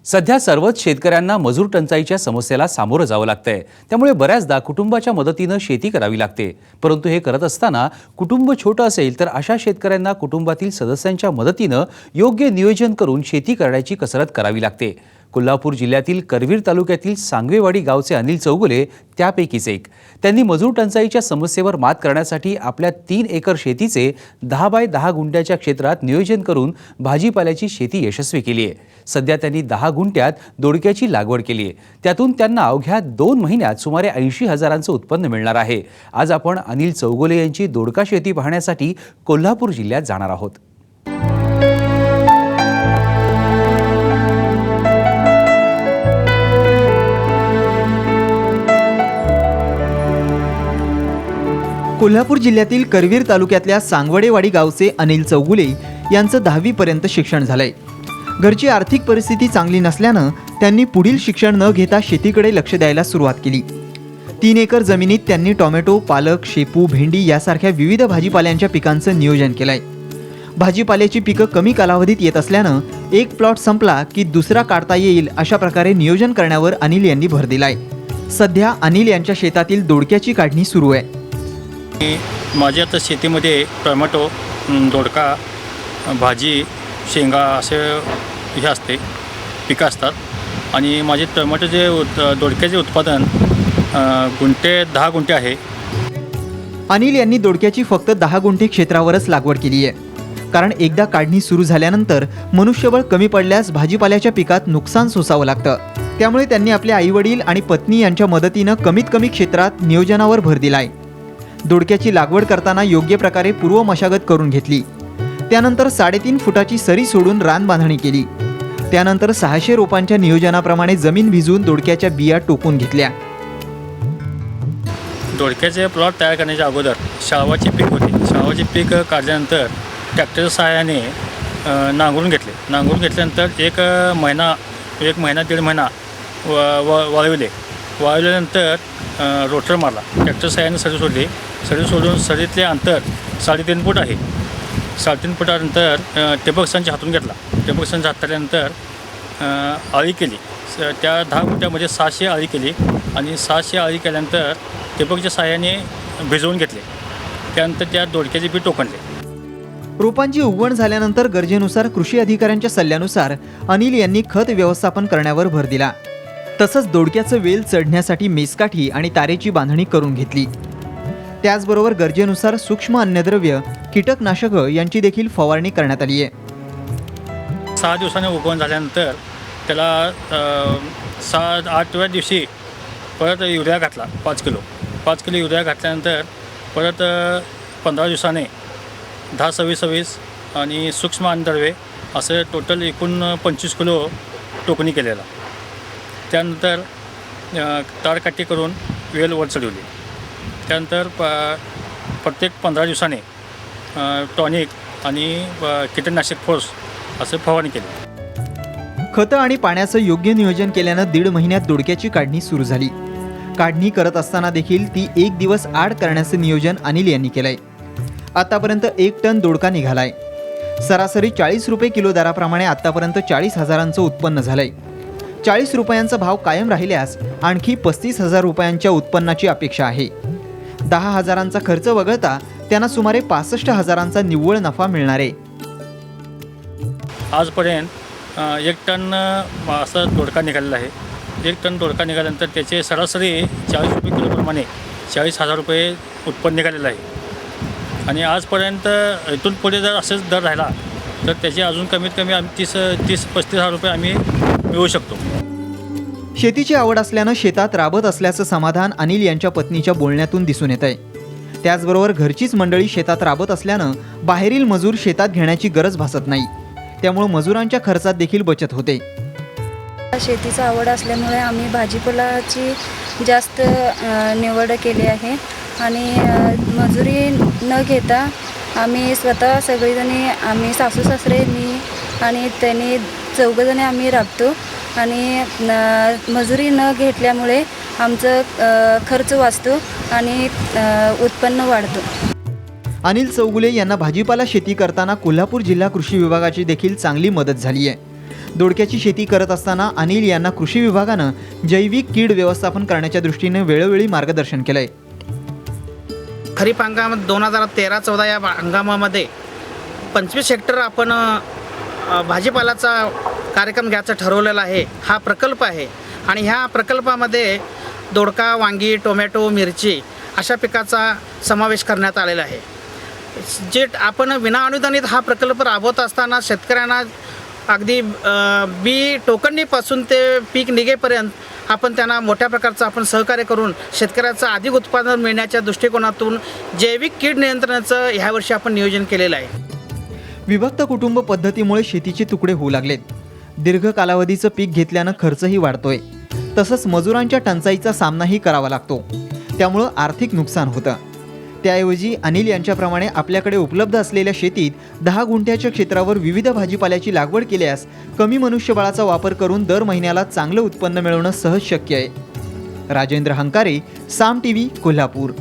सध्या सर्वच शेतकऱ्यांना मजूर टंचाईच्या समस्येला सामोरं जावं लागतंय। त्यामुळे बऱ्याचदा कुटुंबाच्या मदतीनं शेती करावी लागते। परंतु हे करत असताना कुटुंब छोटं असेल तर अशा शेतकऱ्यांना कुटुंबातील सदस्यांच्या मदतीनं योग्य नियोजन करून शेती करण्याची कसरत करावी लागते। कोल्हापूर जिल्ह्यातील करवीर तालुक्यातील सांगवेवाडी गावचे अनिल चौगुले त्यापैकीच एक। त्यांनी मजूर टंचाईच्या समस्येवर मात करण्यासाठी आपल्या 3 एकर शेतीचे 10 बाय 10 गुंठ्याच्या क्षेत्रात नियोजन करून भाजीपाल्याची शेती यशस्वी केली आहे। सध्या त्यांनी 10 गुंठ्यात दोडक्याची लागवड केली आहे। त्यातून त्यांना अवघ्या 2 महिन्यात सुमारे 80,000चं उत्पन्न मिळणार आहे। आज आपण अनिल चौगुले यांची दोडका शेती पाहण्यासाठी कोल्हापूर जिल्ह्यात जाणार आहोत। कोल्हापूर जिल्ह्यातील करवीर तालुक्यातल्या सांगवडेवाडी गावचे अनिल चौगुले यांचं 10वी पर्यंत शिक्षण झालंय। घरची आर्थिक परिस्थिती चांगली नसल्यानं त्यांनी पुढील शिक्षण न घेता शेतीकडे लक्ष द्यायला सुरुवात केली। 3 एकर जमिनीत त्यांनी टोमॅटो, पालक, शेपू, भेंडी यासारख्या विविध भाजीपाल्यांच्या पिकांचं नियोजन केलंय। भाजीपाल्याची पिकं कमी कालावधीत येत असल्यानं एक प्लॉट संपला की दुसरा काढता येईल अशा प्रकारे नियोजन करण्यावर अनिल यांनी भर दिलाय। सध्या अनिल यांच्या शेतातील दोडक्याची काढणी सुरू आहे। माझ्या आता शेतीमध्ये टोमॅटो, दोडका, भाजी, शेंगा असे हे असते पिकं असतात आणि माझे टोमॅटोचे दोडक्याचे उत्पादन 10 गुंठे आहे। अनिल यांनी दोडक्याची फक्त 10 गुंठे क्षेत्रावरच लागवड केली आहे, कारण एकदा काढणी सुरू झाल्यानंतर मनुष्यबळ कमी पडल्यास भाजीपाल्याच्या पिकात नुकसान सोसावं लागतं। त्यामुळे त्यांनी आपल्या आईवडील आणि पत्नी यांच्या मदतीनं कमीत कमी क्षेत्रात नियोजनावर भर दिलाय। दोडक्याची लागवड करताना योग्य प्रकारे पूर्व मशागत करून घेतली। त्यानंतर 3.5 फुटाची सरी सोडून रान बांधणी केली। त्यानंतर 600 रोपांच्या नियोजनाप्रमाणे जमीन भिजवून दोडक्याच्या बिया टोकून घेतल्या। दोडक्याचे प्लॉट तयार करण्याच्या अगोदर शाळवाचे पीक होते। शाळवाचे पीक काढल्यानंतर ट्रॅक्टरच्या सहाय्याने नांगरून घेतले। नांगरून घेतल्यानंतर एक महिना 1.5 महिना वाळविले। वाळवल्यानंतर रोटर मारला। ट्रॅक्टर सहाय्याने सरी सोडली। सरी सोडून सरीतले अंतर 3.5 फूट आहे। 3.5 फुटानंतर ठिबक संच हातून घेतला। ठिबक संच हाताळल्यानंतर आळी केली। त्या 10 गुंठ्यामध्ये 600 आळी केली आणि 600 आळी केल्यानंतर ठिबकच्या सहाय्याने भिजवून घेतले। त्यानंतर त्या दोडक्याचे बी टोकणले। रोपांची उगवण झाल्यानंतर गरजेनुसार कृषी अधिकाऱ्यांच्या सल्ल्यानुसार अनिल यांनी खत व्यवस्थापन करण्यावर भर दिला। तसंच दोडक्याचं वेल चढण्यासाठी मेसकाठी आणि तारेची बांधणी करून घेतली। त्याचबरोबर गरजेनुसार सूक्ष्म अन्नद्रव्य, कीटकनाशक यांची देखील फवारणी करण्यात आली आहे। 6 दिवसांनी उगवण झाल्यानंतर त्याला 8व्या दिवशी परत युरिया घातला 5 किलो युरिया घातल्यानंतर परत 15 दिवसाने 10-26-26 आणि सूक्ष्म अन्नद्रव्ये असं टोटल एकूण 25 किलो टोकणी केलेला। त्यानंतर तारकाठी करून वेल वर चढवली। त्यानंतर प्रत्येक 15 दिवसाने टॉनिक आणि कीटकनाशक फोर्स असं फवारणी केली। खतं आणि पाण्याचं योग्य नियोजन केल्यानं 1.5 महिन्यात दोडक्याची काढणी सुरू झाली। काढणी करत असताना देखील ती 1 दिवस आड करण्याचं नियोजन अनिल यांनी केलंय। आतापर्यंत 1 टन दोडका निघालाय। सरासरी 40 रुपये किलो दराप्रमाणे आतापर्यंत 40,000चं उत्पन्न झालंय। 40 रुपयांचा भाव कायम राहिल्यास आणखी 35,000 रुपयांच्या उत्पन्नाची अपेक्षा आहे। 10,000चा खर्च वगळता त्यांना सुमारे 65,000चा निव्वळ नफा मिळणार आहे। आजपर्यंत 1 टन असा दोडका निघालेला आहे। 1 टन दोडका निघाल्यानंतर त्याचे सरासरी 40 रुपये किलोप्रमाणे 40,000 रुपये उत्पन्न निघालेलं आहे। आणि आजपर्यंत इथून पुढे जर असेच दर राहिला तर त्याचे अजून कमीत कमी 30-35,000 रुपये आम्ही मिळवू शकतो। शेतीची आवड असल्यानं शेतात राबत असल्याचं समाधान अनिल यांच्या पत्नीच्या बोलण्यातून दिसून येत आहे। त्याचबरोबर घरचीच मंडळी शेतात राबत असल्यानं बाहेरील मजूर शेतात घेण्याची गरज भासत नाही। त्यामुळे मजुरांच्या खर्चात देखील बचत होते। शेतीची आवड असल्यामुळे आम्ही भाजीपाल्याची जास्त निवड केली आहे आणि मजुरी न घेता आम्ही स्वतः सगळीजणी, आम्ही सासू सासरे, मी आणि त्यांनी 4 जणी आम्ही राबतो आणि मजुरी न घेतल्यामुळे आमचं खर्च वाचतो आणि उत्पन्न वाढतो। अनिल चौगुले यांना भाजीपाला शेती करताना कोल्हापूर जिल्हा कृषी विभागाची देखील चांगली मदत झाली आहे। दोडक्याची शेती करत असताना अनिल यांना कृषी विभागानं जैविक कीड व्यवस्थापन करण्याच्या दृष्टीने वेळोवेळी मार्गदर्शन केलंय. खरीप हंगाम 2013-14 या हंगामामध्ये 25 हेक्टर आपण भाजीपालाचा कार्यक्रम घ्यायचा ठरवलेला आहे. हा प्रकल्प आहे आणि ह्या प्रकल्पामध्ये दोडका, वांगी, टोमॅटो, मिरची अशा पिकाचा समावेश करण्यात आलेला आहे. जे आपण विनाअनुदानित हा प्रकल्प राबवत असताना शेतकऱ्यांना अगदी बी टोकणीपासून ते पीक निघेपर्यंत आपण त्यांना मोठ्या प्रकारचं आपण सहकार्य करून शेतकऱ्याचं अधिक उत्पादन मिळण्याच्या दृष्टिकोनातून जैविक कीड नियंत्रणाचं ह्यावर्षी आपण नियोजन केलेलं आहे. विभक्त कुटुंब पद्धतीमुळे शेतीचे तुकडे होऊ लागलेत. दीर्घ कालावधीचं पीक घेतल्यानं खर्चही वाढतोय. तसंच मजुरांच्या टंचाईचा सामनाही करावा लागतो. त्यामुळं आर्थिक नुकसान होतं. त्याऐवजी अनिल यांच्याप्रमाणे आपल्याकडे उपलब्ध असलेल्या शेतीत 10 गुंठ्याच्या क्षेत्रावर विविध भाजीपाल्याची लागवड केल्यास कमी मनुष्यबळाचा वापर करून दर महिन्याला चांगलं उत्पन्न मिळवणं सहज शक्य आहे. राजेंद्र हंकारे, साम टीव्ही, कोल्हापूर.